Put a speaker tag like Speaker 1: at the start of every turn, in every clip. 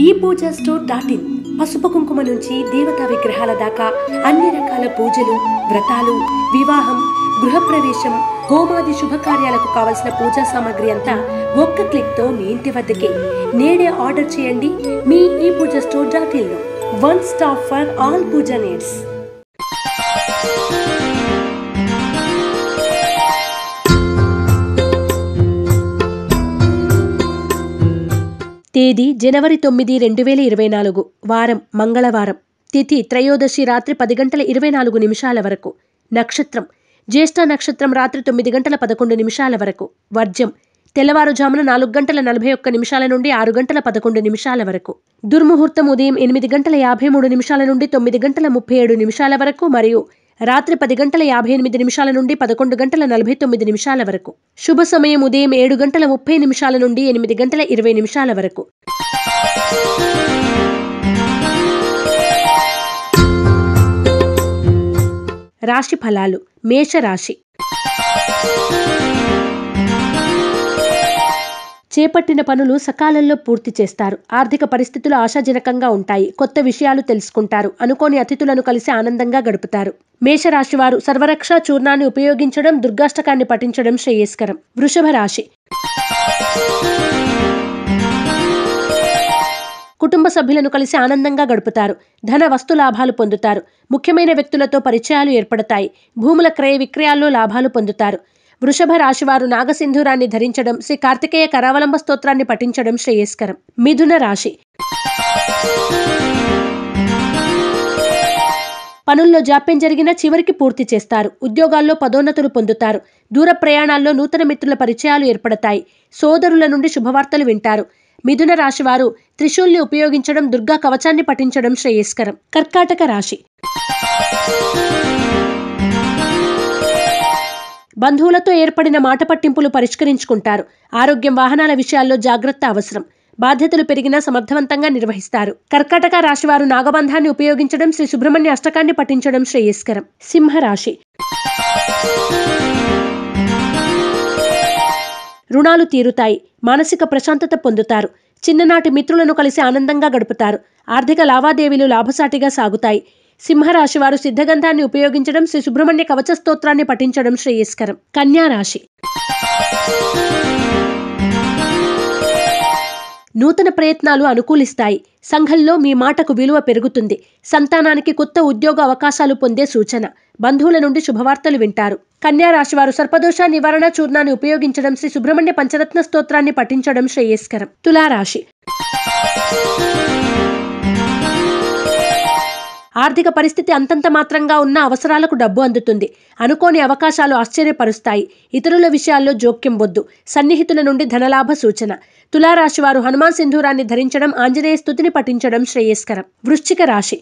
Speaker 1: ePoojaStore.in పసుపు కుంకుమ నుంచి దేవతా విగ్రహాల దాకా అన్ని రకాల పూజలు, వ్రతాలు, వివాహం, గృహప్రవేశం, హోమాది శుభకార్యాలకు కావలసిన పూజా సామాగ్రి అంతా ఒక్క క్లిక్ తో మీ ఇంటి వద్దకే. నేడే ఆర్డర్ చేయండి మీ ePoojaStore.in లో. One stop for all puja needs. తేదీ జనవరి 9, 2024. వారం మంగళవారం. తిథి త్రయోదశి రాత్రి 10:24 వరకు. నక్షత్రం జ్యేష్ఠ నక్షత్రం రాత్రి 9:11 వరకు. వర్జ్యం తెల్లవారుజామున 4:41 నుండి 6:11 వరకు. దుర్ముహూర్తం ఉదయం 8:53 నుండి 9:37 వరకు మరియు రాత్రి 10:58 నుండి 11:49 వరకు. శుభ సమయం ఉదయం 7:30 నుండి 8:20 వరకు. రాశి ఫలాలు. మేషరాశి. చేపట్టిన పనులు సకాలంలో పూర్తి చేస్తారు. ఆర్థిక పరిస్థితులు ఆశాజనకంగా ఉంటాయి. కొత్త విషయాలు తెలుసుకుంటారు. అనుకోని అతిథులను కలిసి ఆనందంగా గడుపుతారు. మేషరాశి వారు సర్వరక్ష చూర్ణాన్ని ఉపయోగించడం, దుర్గాష్టకాన్ని పఠించడం శ్రేయస్కరం. వృషభ రాశి. కుటుంబ సభ్యులను కలిసి ఆనందంగా గడుపుతారు. ధన వస్తు లాభాలు పొందుతారు. ముఖ్యమైన వ్యక్తులతో పరిచయాలు ఏర్పడతాయి. భూముల క్రయ విక్రయాల్లో లాభాలు పొందుతారు. వృషభ రాశివారు నాగసింధూరాన్ని ధరించడం, శ్రీ కార్తికేయ కరావలంబ స్తోత్రాన్ని పఠించడం శ్రేయస్కరం. మిథున రాశి. పనుల్లో జాప్యం జరిగినా చివరికి పూర్తి చేస్తారు. ఉద్యోగాల్లో పదోన్నతులు పొందుతారు. దూర ప్రయాణాల్లో నూతన మిత్రుల పరిచయాలు ఏర్పడతాయి. సోదరుల నుండి శుభవార్తలు వింటారు. మిథున రాశివారు త్రిశూల్ని ఉపయోగించడం, దుర్గా కవచాన్ని పఠించడం శ్రేయస్కరం. కర్కాటక రాశి. బంధువులతో ఏర్పడిన మాట పట్టింపులు పరిష్కరించుకుంటారు. ఆరోగ్యం, వాహనాల విషయాల్లో జాగ్రత్త అవసరం. బాధ్యతలు పెరిగినా సమర్థవంతంగా నిర్వహిస్తారు. కర్కాటక రాశివారు నాగబంధాన్ని ఉపయోగించడం, శ్రీ సుబ్రహ్మణ్య అష్టకాన్ని పఠించడం శ్రేయస్కరం. సింహరాశి. రుణాలు తీరుతాయి. మానసిక ప్రశాంతత పొందుతారు. చిన్ననాటి మిత్రులను కలిసి ఆనందంగా గడుపుతారు. ఆర్థిక లావాదేవీలు లాభసాటిగా సాగుతాయి. సింహరాశి వారు సిద్ధగంధాన్ని ఉపయోగించడం, శ్రీ సుబ్రహ్మణ్య కవచ స్తోత్రాన్ని పఠించడం శ్రేయస్కరం. కన్యా రాశి. నూతన ప్రయత్నాలు అనుకూలిస్తాయి. సంఘంలో మీ మాటకు విలువ పెరుగుతుంది. సంతానానికి కొత్త ఉద్యోగ అవకాశాలు పొందే సూచన. బంధువుల నుండి శుభవార్తలు వింటారు. కన్యా రాశివారు సర్పదోష నివారణ చూర్ణాన్ని ఉపయోగించడం, శ్రీ సుబ్రహ్మణ్య పంచరత్న స్తోత్రాన్ని పఠించడం శ్రేయస్కరం. తులారాశి. ఆర్థిక పరిస్థితి అంతంత మాత్రంగా ఉన్న అవసరాలకు డబ్బు అందుతుంది. అనుకోని అవకాశాలు ఆశ్చర్యపరుస్తాయి. ఇతరుల విషయాల్లో జోక్యం వద్దు. సన్నిహితుల నుండి ధనలాభ సూచన. తులారాశివారు హనుమాన్ సింధూరాన్ని ధరించడం, ఆంజనేయ స్తుతిని పఠించడం శ్రేయస్కరం. వృశ్చిక రాశి.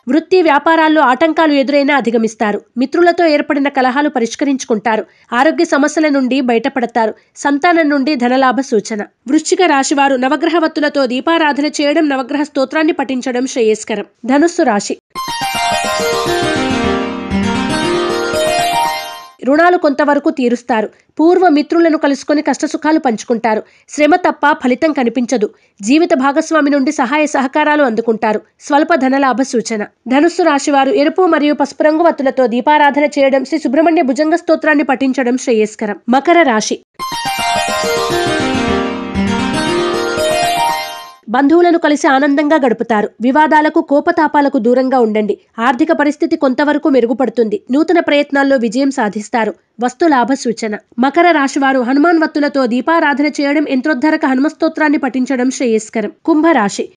Speaker 1: వృత్తి వ్యాపారాల్లో ఆటంకాలు ఎదురైనా అధిగమిస్తారు. మిత్రులతో ఏర్పడిన కలహాలు పరిష్కరించుకుంటారు. ఆరోగ్య సమస్యల నుండి బయటపడతారు. సంతానం నుండి ధనలాభ సూచన. వృశ్చిక రాశివారు నవగ్రహవత్తులతో దీపారాధన చేయడం, నవగ్రహ స్తోత్రాన్ని పఠించడం శ్రేయస్కరం. ధనుస్సు రాశి. రుణాలు కొంతవరకు తీరుస్తారు. పూర్వ మిత్రులను కలుసుకొని కష్టసుఖాలు పంచుకుంటారు. శ్రమ తప్ప ఫలితం కనిపించదు. జీవిత భాగస్వామి నుండి సహాయ సహకారాలు అందుకుంటారు. స్వల్ప ధనలాభ సూచన. ధనుస్సు రాశివారు ఎరుపు మరియు పసుపు రంగు వత్తులతో దీపారాధన చేయడం, శ్రీ సుబ్రహ్మణ్య భుజంగ స్తోత్రాన్ని పఠించడం శ్రేయస్కరం. మకర రాశి. బంధువులను కలిసి ఆనందంగా గడుపుతారు. వివాదాలకు, కోపతాపాలకు దూరంగా ఉండండి. ఆర్థిక పరిస్థితి కొంతవరకు మెరుగుపడుతుంది. నూతన ప్రయత్నాల్లో విజయం సాధిస్తారు. వస్తు లాభ సూచన. మకర రాశివారు హనుమాన్ వత్తులతో దీపారాధన చేయడం, యంత్రోద్ధరక హనుమస్తోత్రాన్ని పఠించడం శ్రేయస్కరం. కుంభరాశి.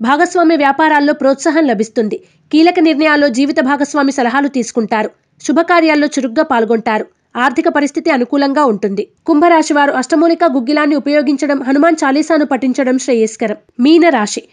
Speaker 1: భాగస్వామ్య వ్యాపారాల్లో ప్రోత్సాహం లభిస్తుంది. కీలక నిర్ణయాల్లో జీవిత భాగస్వామి సలహాలు తీసుకుంటారు. శుభకార్యాల్లో చురుగ్గా పాల్గొంటారు. ఆర్థిక పరిస్థితి అనుకూలంగా ఉంటుంది. కుంభరాశివారు అష్టమూలిక గుగ్గిలాన్ని ఉపయోగించడం, హనుమాన్ చాలీసాను పఠించడం శ్రేయస్కరం. మీన రాశి.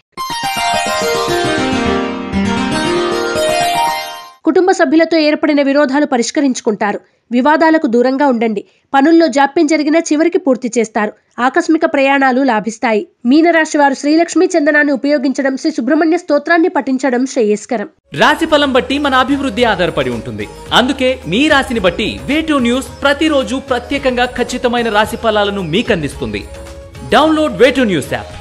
Speaker 1: కుటుంబ సభ్యులతో ఏర్పడిన విరోధాలు పరిష్కరించుకుంటారు. వివాదాలకు దూరంగా ఉండండి. పనుల్లో జాప్యం జరిగినా చివరికి పూర్తి చేస్తారు. ఆకస్మిక ప్రయాణాలు లాభిస్తాయి. మీనరాశి వారు శ్రీలక్ష్మీ చందనాన్ని ఉపయోగించడం, శ్రీ సుబ్రహ్మణ్య స్తోత్రాన్ని పఠించడం శ్రేయస్కరం.
Speaker 2: రాశి ఫలం బట్టి మన అభివృద్ధి ఆధారపడి ఉంటుంది. అందుకే మీ రాశిని బట్టి వే2 న్యూస్ ప్రతిరోజు ప్రత్యేకంగా ఖచ్చితమైన రాశి ఫలాలను మీకు అందిస్తుంది. Download Way2 News app.